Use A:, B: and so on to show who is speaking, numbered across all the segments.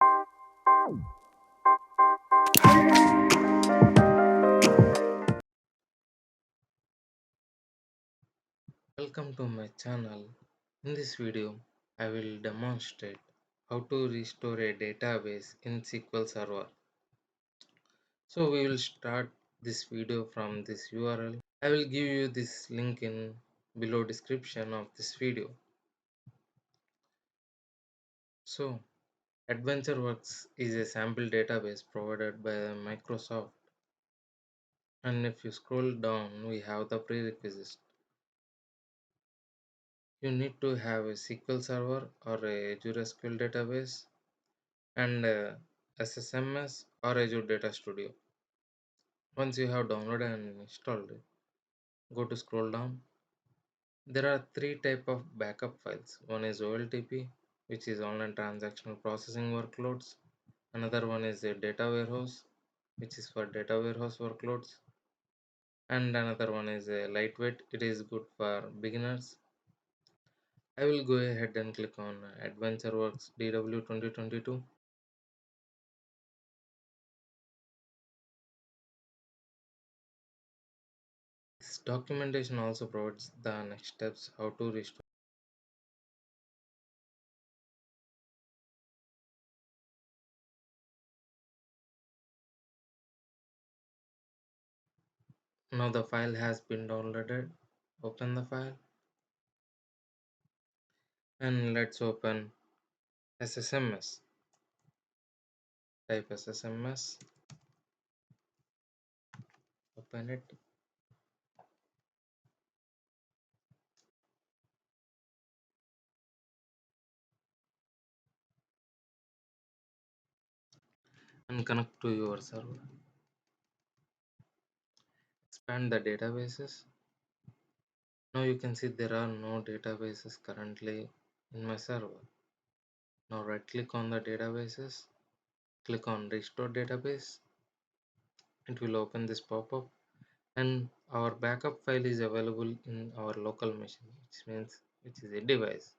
A: Welcome to my channel. In this video, I will demonstrate how to restore a database in SQL Server. So we will start this video from this URL. I will give you this link in below description of this video. So AdventureWorks is a sample database provided by Microsoft, and if you scroll down we have the prerequisites. You need to have a SQL Server or a Azure SQL database and SSMS or Azure Data Studio. Once you have downloaded and installed it, go to scroll down. There are three type of backup files. One is OLTP, which is online transactional processing workloads. Another one is a data warehouse, which is for data warehouse workloads. And another one is a lightweight. It is good for beginners. I will go ahead and click on AdventureWorks DW 2022. This documentation also provides the next steps how to restore. Now the file has been downloaded. Open the file and let's open SSMS. Type SSMS, open it, and connect to your server. Expand the databases. Now you can see there are no databases currently in my server. Now right click on the databases, click on restore database. It will open this pop-up and our backup file is available in our local machine, which is a device.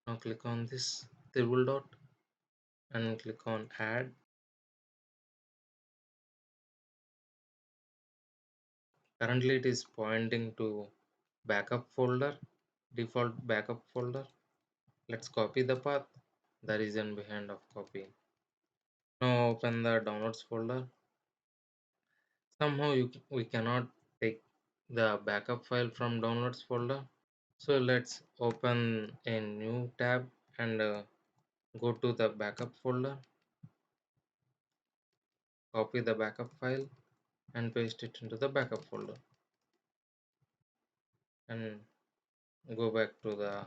A: Now click on this triple dot and click on add. Currently it is pointing to backup folder, default backup folder. Let's copy the path, the reason behind of copying. Now open the downloads folder. Somehow we cannot take the backup file from downloads folder. So let's open a new tab and go to the backup folder, copy the backup file and paste it into the backup folder and go back to the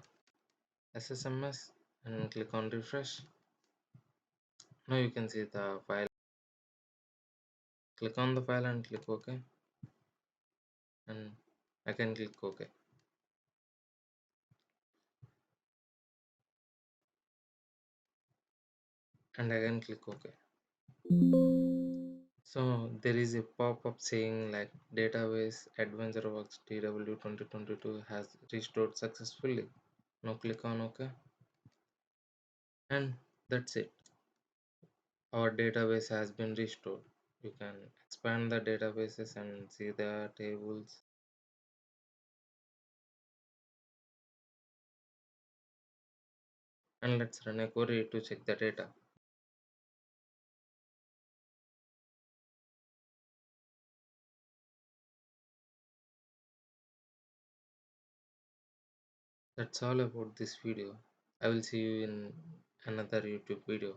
A: SSMS and click on refresh. Now you can see the file. Click on the file and click OK, and again click OK, and again click OK. So there is a pop-up saying like database AdventureWorks TW 2022 has restored successfully. Now click on OK, and that's it. Our database has been restored. You can expand the databases and see the tables. And let's run a query to check the data. That's all about this video. I will see you in another YouTube video.